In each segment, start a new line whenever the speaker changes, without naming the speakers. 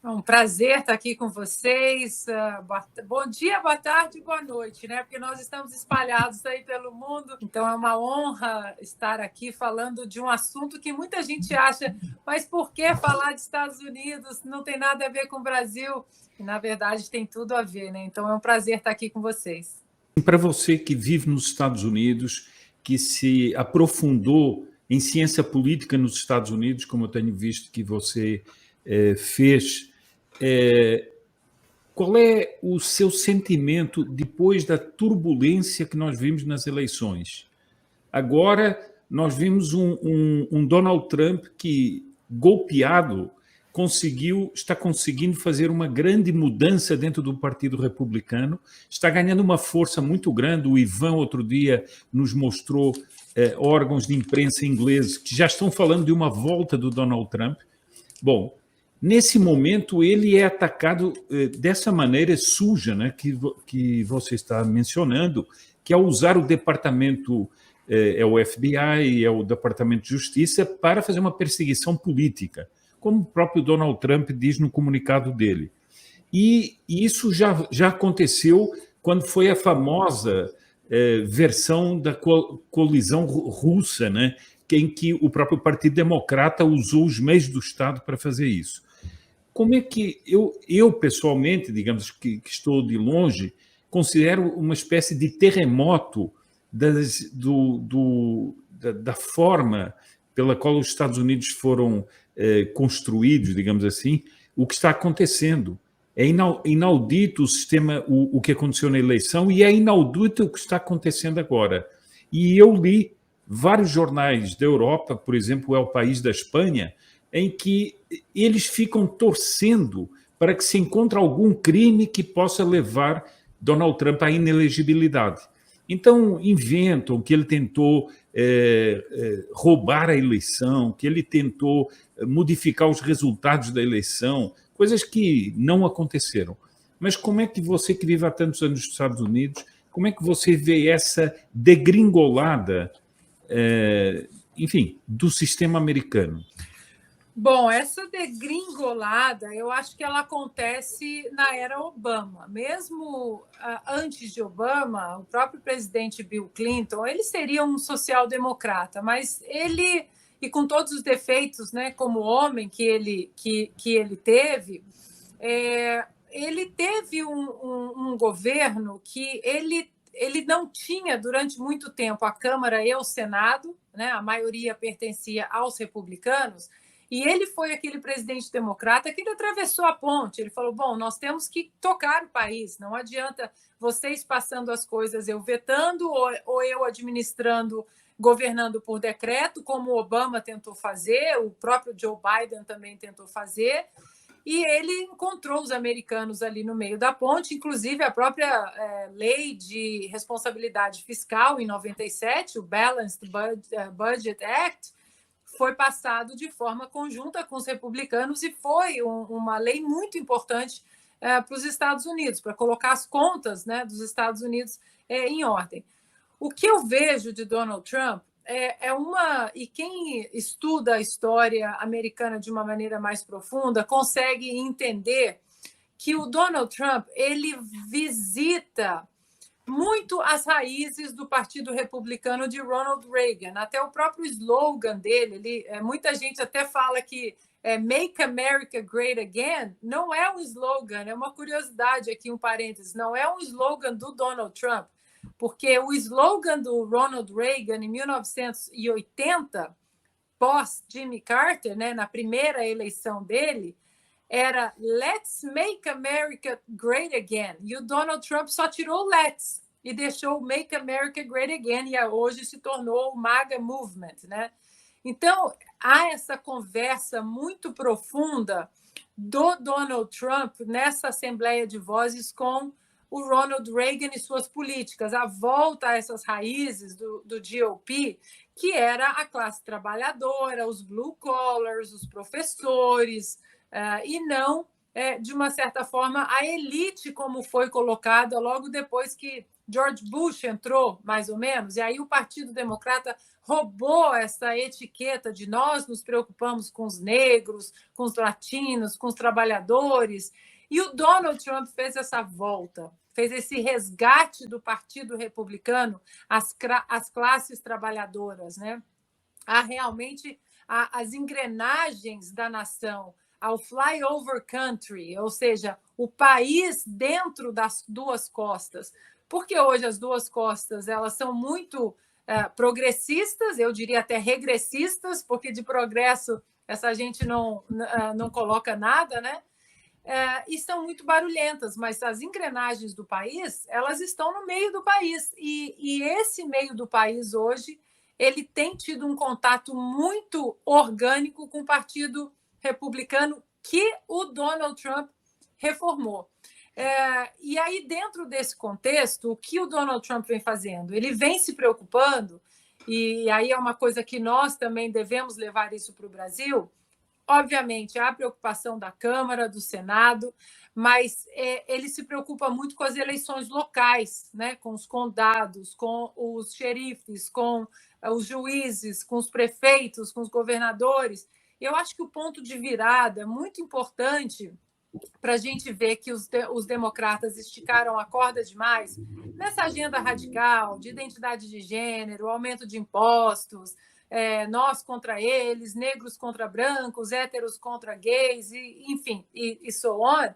É um prazer estar aqui com vocês. Bom dia, boa tarde, boa noite, né? Porque nós estamos espalhados aí pelo mundo. Então é uma honra estar aqui falando de um assunto que muita gente acha, mas por que falar de Estados Unidos? Não tem nada a ver com o Brasil. E, na verdade, tem tudo a ver, né? Então é um prazer estar aqui com vocês.
Para você que vive nos Estados Unidos, que se aprofundou em ciência política nos Estados Unidos, como eu tenho visto que você fez, qual é o seu sentimento depois da turbulência que nós vimos nas eleições? Agora, nós vimos um Donald Trump que, golpeado, está conseguindo fazer uma grande mudança dentro do Partido Republicano, está ganhando uma força muito grande. O Ivan, outro dia, nos mostrou órgãos de imprensa ingleses que já estão falando de uma volta do Donald Trump. Bom, nesse momento, ele é atacado dessa maneira suja, né, que você está mencionando, que é usar o departamento, é o FBI, é o Departamento de Justiça, para fazer uma perseguição política, como o próprio Donald Trump diz no comunicado dele. E isso já aconteceu quando foi a famosa versão da colisão russa, né, em que o próprio Partido Democrata usou os meios do Estado para fazer isso. Como é que eu pessoalmente, digamos que estou de longe, considero uma espécie de terremoto da forma pela qual os Estados Unidos foram construídos, digamos assim, o que está acontecendo. É inaudito o sistema, o que aconteceu na eleição, e é inaudito o que está acontecendo agora. E eu li vários jornais da Europa, por exemplo, é o País da Espanha, em que eles ficam torcendo para que se encontre algum crime que possa levar Donald Trump à inelegibilidade. Então, inventam que ele tentou roubar a eleição, que ele tentou modificar os resultados da eleição, coisas que não aconteceram. Mas como é que você, que vive há tantos anos nos Estados Unidos, como é que você vê essa degringolada, enfim, do sistema americano?
Bom, essa degringolada, eu acho que ela acontece na era Obama. Mesmo antes de Obama, o próprio presidente Bill Clinton, ele seria um social-democrata, mas ele, e com todos os defeitos, né, como homem que ele teve, ele teve um governo que ele não tinha, durante muito tempo, a Câmara e o Senado, né, a maioria pertencia aos republicanos. E ele foi aquele presidente democrata que ele atravessou a ponte. Ele falou, bom, nós temos que tocar o país. Não adianta vocês passando as coisas, eu vetando ou eu administrando, governando por decreto, como o Obama tentou fazer, o próprio Joe Biden também tentou fazer. E ele encontrou os americanos ali no meio da ponte, inclusive a própria lei de responsabilidade fiscal, em 97, o Balanced Budget Act, foi passado de forma conjunta com os republicanos e foi uma lei muito importante para os Estados Unidos, para colocar as contas, né, dos Estados Unidos em ordem. O que eu vejo de Donald Trump e quem estuda a história americana de uma maneira mais profunda consegue entender que o Donald Trump ele visita muito as raízes do Partido Republicano de Ronald Reagan. Até o próprio slogan dele, muita gente até fala que Make America Great Again, não é um slogan, é uma curiosidade aqui, um parênteses, não é um slogan do Donald Trump, porque o slogan do Ronald Reagan em 1980, pós Jimmy Carter, né, na primeira eleição dele, era Let's Make America Great Again. E o Donald Trump só tirou Let's e deixou o Make America Great Again, e hoje se tornou o MAGA Movement, né? Então, há essa conversa muito profunda do Donald Trump nessa Assembleia de Vozes com o Ronald Reagan e suas políticas, a volta a essas raízes do GOP, que era a classe trabalhadora, os blue collars, os professores, e não de uma certa forma, a elite, como foi colocada logo depois que George Bush entrou, mais ou menos, e aí o Partido Democrata roubou essa etiqueta de nós nos preocupamos com os negros, com os latinos, com os trabalhadores, e o Donald Trump fez essa volta, fez esse resgate do Partido Republicano às classes trabalhadoras, né? Realmente as engrenagens da nação, ao flyover country, ou seja, o país dentro das duas costas, porque hoje as duas costas elas são muito progressistas, eu diria até regressistas, porque de progresso essa gente não coloca nada, né? E são muito barulhentas, mas as engrenagens do país elas estão no meio do país, e esse meio do país hoje ele tem tido um contato muito orgânico com o Partido Republicano que o Donald Trump reformou. E aí, dentro desse contexto, o que o Donald Trump vem fazendo? Ele vem se preocupando, e aí é uma coisa que nós também devemos levar isso para o Brasil. Obviamente, há a preocupação da Câmara, do Senado, mas ele se preocupa muito com as eleições locais, né? Com os condados, com os xerifes, com os juízes, com os prefeitos, com os governadores. Eu acho que o ponto de virada muito importante para a gente ver que os democratas esticaram a corda demais nessa agenda radical de identidade de gênero, aumento de impostos, nós contra eles, negros contra brancos, héteros contra gays, enfim, e so on,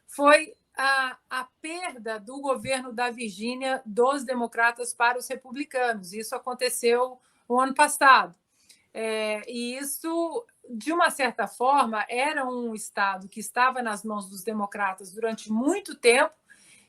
foi a perda do governo da Virgínia dos democratas para os republicanos. Isso aconteceu no ano passado. E isso, de uma certa forma, era um estado que estava nas mãos dos democratas durante muito tempo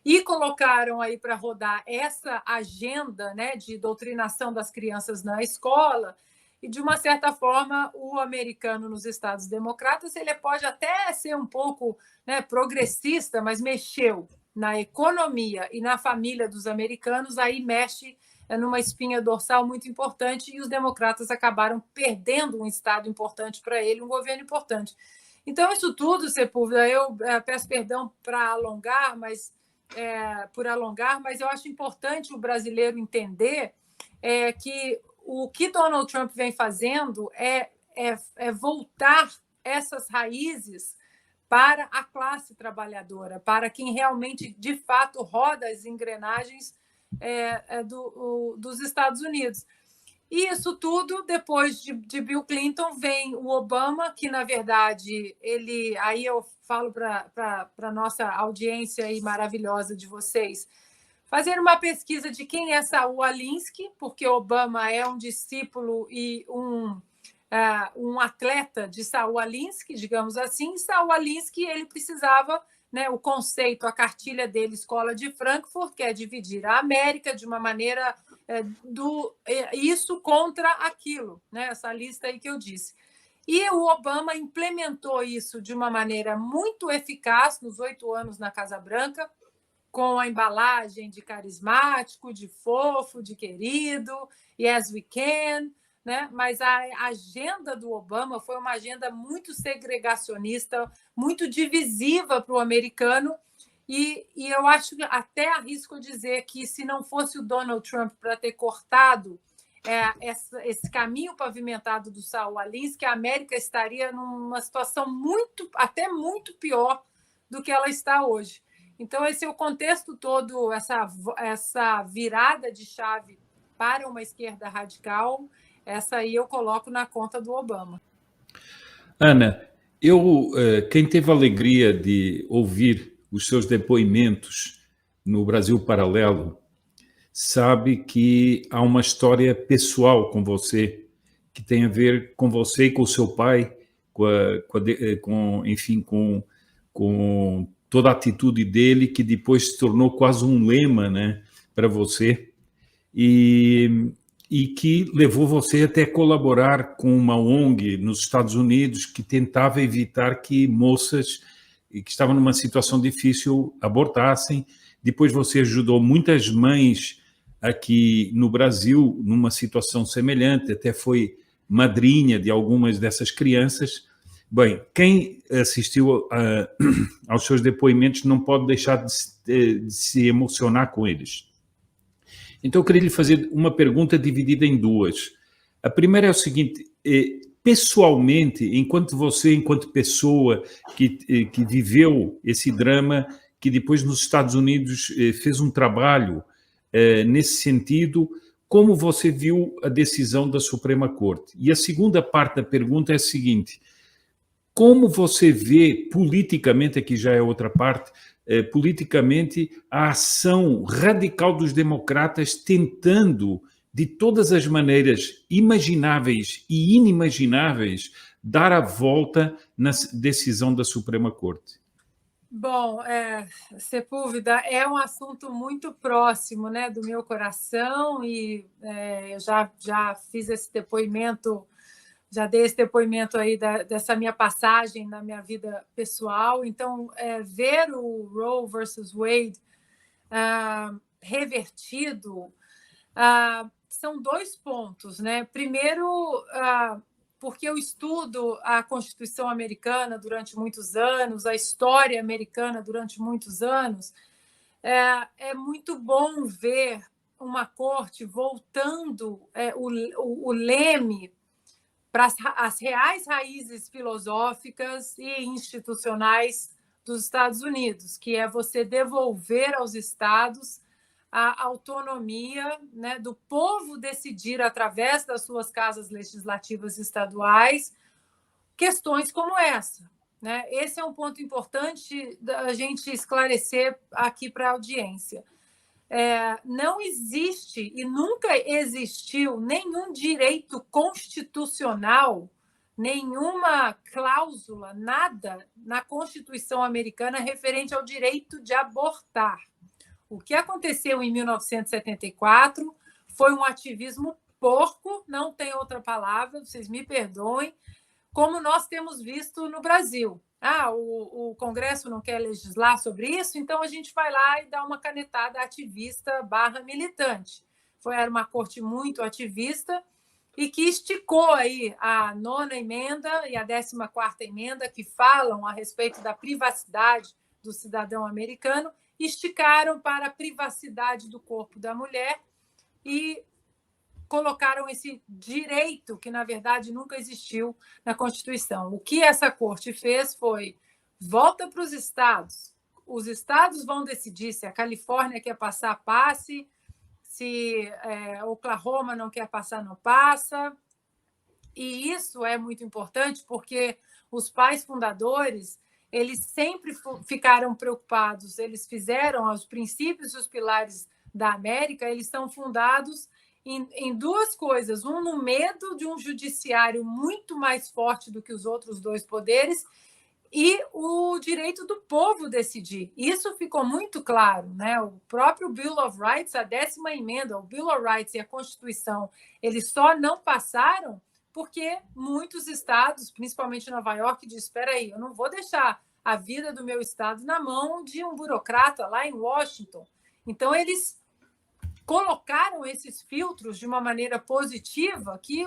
e colocaram aí para rodar essa agenda, né, de doutrinação das crianças na escola. E, de uma certa forma, o americano nos estados democratas ele pode até ser um pouco, né, progressista, mas mexeu na economia e na família dos americanos, aí mexe numa espinha dorsal muito importante, e os democratas acabaram perdendo um estado importante para ele, um governo importante. Então, isso tudo, Sepúlveda, eu peço perdão por alongar, mas eu acho importante o brasileiro entender que o que Donald Trump vem fazendo é voltar essas raízes para a classe trabalhadora, para quem realmente, de fato, roda as engrenagens dos Estados Unidos. E isso tudo, depois de Bill Clinton, vem o Obama, que, na verdade, aí eu falo para a nossa audiência aí maravilhosa de vocês, fazer uma pesquisa de quem é Saul Alinsky, porque Obama é um discípulo e um atleta de Saul Alinsky, digamos assim. Saul Alinsky ele precisava, né, o conceito, a cartilha dele, Escola de Frankfurt, que é dividir a América de uma maneira isso contra aquilo, né, essa lista aí que eu disse. E o Obama implementou isso de uma maneira muito eficaz nos 8 anos na Casa Branca, com a embalagem de carismático, de fofo, de querido, yes we can, né? Mas a agenda do Obama foi uma agenda muito segregacionista, muito divisiva para o americano, e eu acho que até arrisco dizer que se não fosse o Donald Trump para ter cortado esse caminho pavimentado do Saul Alinsky, a América estaria numa situação até muito pior do que ela está hoje. Então, esse é o contexto todo, essa virada de chave para uma esquerda radical, essa aí eu coloco na conta do Obama.
Ana, quem teve a alegria de ouvir os seus depoimentos no Brasil Paralelo, sabe que há uma história pessoal com você, que tem a ver com você e com o seu pai, com toda a atitude dele, que depois se tornou quase um lema, né, para você, e que levou você até colaborar com uma ONG nos Estados Unidos que tentava evitar que moças que estavam numa situação difícil abortassem. Depois você ajudou muitas mães aqui no Brasil numa situação semelhante, até foi madrinha de algumas dessas crianças. Bem, quem assistiu aos seus depoimentos não pode deixar de se emocionar com eles. Então, eu queria lhe fazer uma pergunta dividida em duas. A primeira é o seguinte: pessoalmente, enquanto pessoa que viveu esse drama, que depois nos Estados Unidos fez um trabalho nesse sentido, como você viu a decisão da Suprema Corte? E a segunda parte da pergunta é a seguinte: como você vê politicamente, aqui já é outra parte, politicamente, a ação radical dos democratas tentando, de todas as maneiras imagináveis e inimagináveis, dar a volta na decisão da Suprema Corte?
Bom, Sepúlveda, é um assunto muito próximo, né, do meu coração e eu já fiz esse depoimento, já dei esse depoimento aí dessa minha passagem na minha vida pessoal. Então, ver o Roe versus Wade revertido são dois pontos, né? Primeiro, porque eu estudo a Constituição americana durante muitos anos, a história americana durante muitos anos, é muito bom ver uma corte voltando o leme para as reais raízes filosóficas e institucionais dos Estados Unidos, que é você devolver aos estados a autonomia, né, do povo decidir, através das suas casas legislativas estaduais, questões como essa. Né? Esse é um ponto importante da gente esclarecer aqui para a audiência. Não existe e nunca existiu nenhum direito constitucional, nenhuma cláusula, nada na Constituição americana referente ao direito de abortar. O que aconteceu em 1974 foi um ativismo porco, não tem outra palavra, vocês me perdoem, como nós temos visto no Brasil. O Congresso não quer legislar sobre isso, então a gente vai lá e dá uma canetada ativista / militante. Era uma corte muito ativista e que esticou aí a 9ª emenda e a 14ª emenda, que falam a respeito da privacidade do cidadão americano, esticaram para a privacidade do corpo da mulher e colocaram esse direito que, na verdade, nunca existiu na Constituição. O que essa corte fez foi: volta para os estados vão decidir se a Califórnia quer passar, passe, se Oklahoma não quer passar, não passa. E isso é muito importante porque os pais fundadores, eles sempre ficaram preocupados, eles fizeram os princípios e os pilares da América, eles estão fundados em duas coisas: no medo de um judiciário muito mais forte do que os outros dois poderes e o direito do povo decidir. Isso ficou muito claro, né? O próprio Bill of Rights, a 10ª emenda, o Bill of Rights e a Constituição, eles só não passaram porque muitos estados, principalmente Nova York, dizem: espera aí, eu não vou deixar a vida do meu estado na mão de um burocrata lá em Washington. Então, eles colocaram esses filtros de uma maneira positiva, que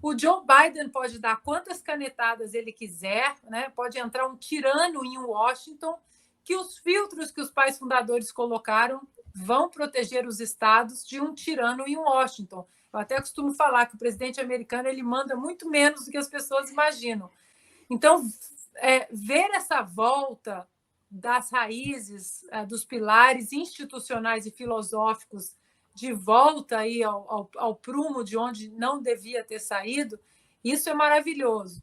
o Joe Biden pode dar quantas canetadas ele quiser, né? Pode entrar um tirano em Washington, que os filtros que os pais fundadores colocaram vão proteger os estados de um tirano em Washington. Eu até costumo falar que o presidente americano ele manda muito menos do que as pessoas imaginam. Então, ver essa volta das raízes, dos pilares institucionais e filosóficos de volta aí ao prumo de onde não devia ter saído, isso é maravilhoso.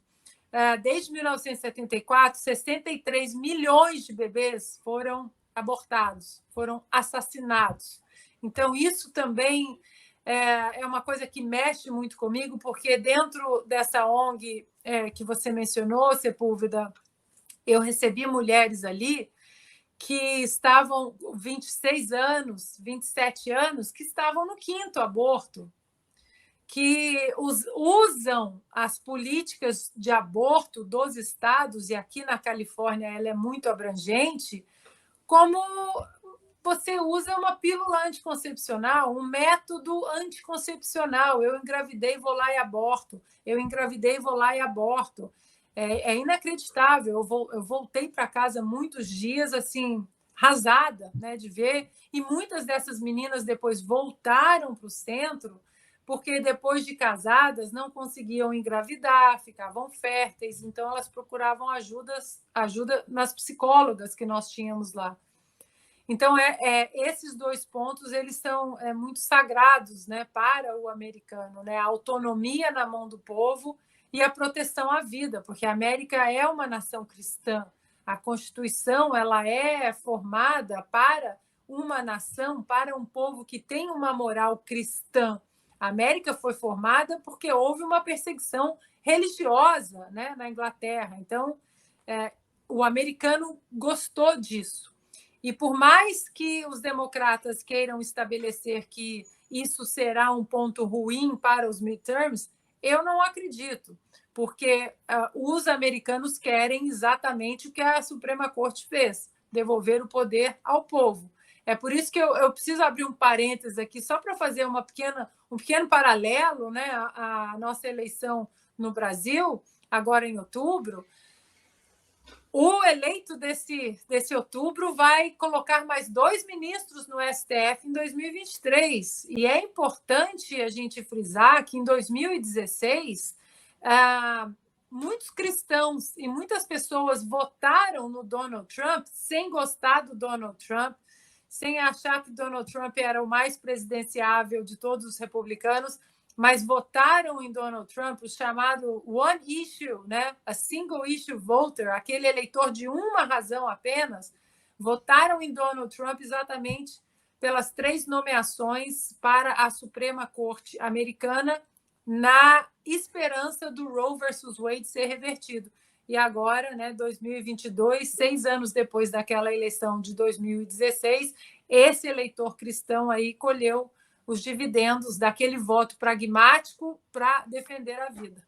Desde 1974, 63 milhões de bebês foram abortados, foram assassinados. Então, isso também é uma coisa que mexe muito comigo, porque dentro dessa ONG que você mencionou, Sepúlveda, eu recebi mulheres ali que estavam 26 anos, 27 anos, que estavam no 5º aborto, que usam as políticas de aborto dos estados, e aqui na Califórnia ela é muito abrangente, como você usa uma pílula anticoncepcional, um método anticoncepcional. Eu engravidei, vou lá e aborto. Eu engravidei, vou lá e aborto. É inacreditável. Eu voltei para casa muitos dias assim, arrasada, né, de ver, e muitas dessas meninas depois voltaram para o centro porque depois de casadas não conseguiam engravidar, ficavam férteis, então elas procuravam ajuda nas psicólogas que nós tínhamos lá. Então, esses dois pontos eles são muito sagrados, né, para o americano, né? A autonomia na mão do povo e a proteção à vida, porque a América é uma nação cristã. A Constituição ela é formada para uma nação, para um povo que tem uma moral cristã. A América foi formada porque houve uma perseguição religiosa, né, na Inglaterra. Então, o americano gostou disso. E por mais que os democratas queiram estabelecer que isso será um ponto ruim para os midterms, eu não acredito, porque os americanos querem exatamente o que a Suprema Corte fez, devolver o poder ao povo. É por isso que eu preciso abrir um parênteses aqui, só para fazer um pequeno paralelo, né, à nossa eleição no Brasil, agora em outubro. O eleito desse outubro vai colocar mais 2 ministros no STF em 2023. E é importante a gente frisar que em 2016, muitos cristãos e muitas pessoas votaram no Donald Trump sem gostar do Donald Trump, sem achar que Donald Trump era o mais presidenciável de todos os republicanos, mas votaram em Donald Trump, o chamado one issue, né? A single issue voter, aquele eleitor de uma razão apenas, votaram em Donald Trump exatamente pelas 3 nomeações para a Suprema Corte americana, na esperança do Roe versus Wade ser revertido. E agora, né, 2022, 6 anos depois daquela eleição de 2016, esse eleitor cristão aí colheu os dividendos daquele voto pragmático para defender a vida.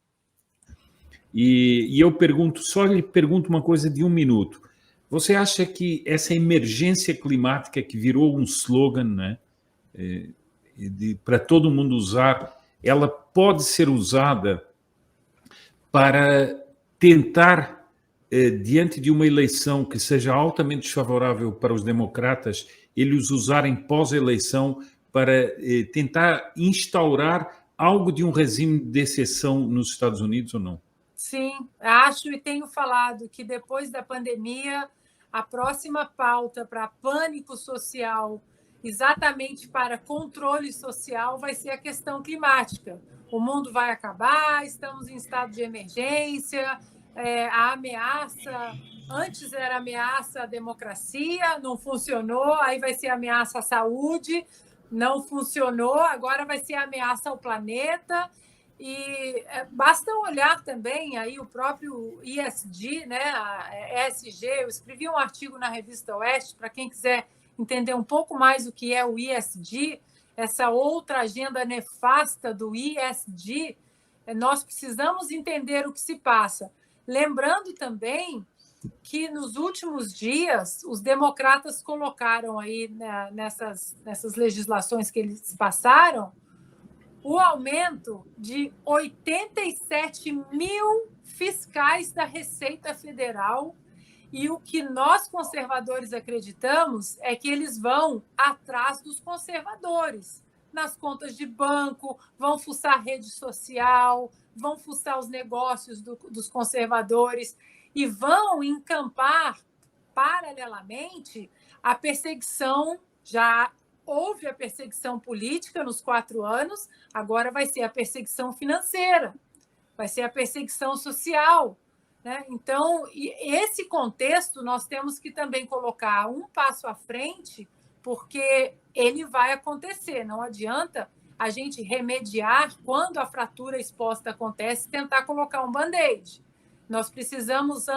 E eu lhe pergunto uma coisa de 1 minuto. Você acha que essa emergência climática que virou um slogan, né, para todo mundo usar, ela pode ser usada para tentar, diante de uma eleição que seja altamente desfavorável para os democratas, eles usarem pós-eleição para tentar instaurar algo de um regime de exceção nos Estados Unidos ou não?
Sim, acho e tenho falado que depois da pandemia, a próxima pauta para pânico social, exatamente para controle social, vai ser a questão climática. O mundo vai acabar, estamos em estado de emergência, a ameaça, antes era ameaça à democracia, não funcionou, aí vai ser ameaça à saúde, não funcionou, agora vai ser ameaça ao planeta. E basta olhar também aí o próprio ESG, né, a ESG. Eu escrevi um artigo na revista Oeste, para quem quiser entender um pouco mais o que é o ESG, essa outra agenda nefasta do ESG. Nós precisamos entender o que se passa. Lembrando também que nos últimos dias os democratas colocaram aí, né, nessas legislações que eles passaram, o aumento de 87 mil fiscais da Receita Federal. E o que nós, conservadores, acreditamos é que eles vão atrás dos conservadores, nas contas de banco, vão fuçar a rede social, vão fuçar os negócios dos conservadores e vão encampar, paralelamente, a perseguição. Já houve a perseguição política nos 4 anos, agora vai ser a perseguição financeira, vai ser a perseguição social, né? Então, esse contexto nós temos que também colocar um passo à frente, porque ele vai acontecer. Não adianta a gente remediar quando a fratura exposta acontece, tentar colocar um band-aid. Nós precisamos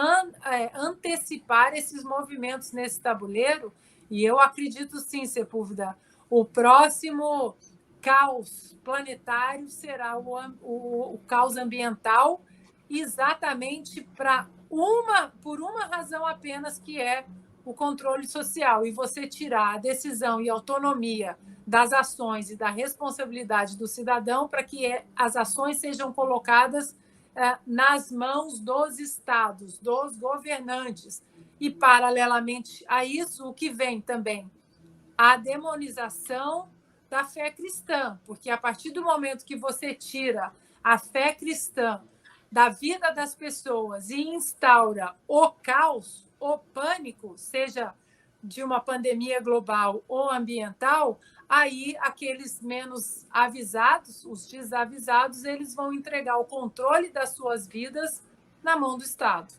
antecipar esses movimentos nesse tabuleiro. E eu acredito sim, Sepúlveda, o próximo caos planetário será o caos ambiental, exatamente por uma razão apenas, que é o controle social. E você tirar a decisão e a autonomia das ações e da responsabilidade do cidadão para que as ações sejam colocadas nas mãos dos estados, dos governantes. E, paralelamente a isso, o que vem também? A demonização da fé cristã, porque a partir do momento que você tira a fé cristã da vida das pessoas e instaura o caos, o pânico, seja de uma pandemia global ou ambiental, aí aqueles menos avisados, os desavisados, eles vão entregar o controle das suas vidas na mão do Estado.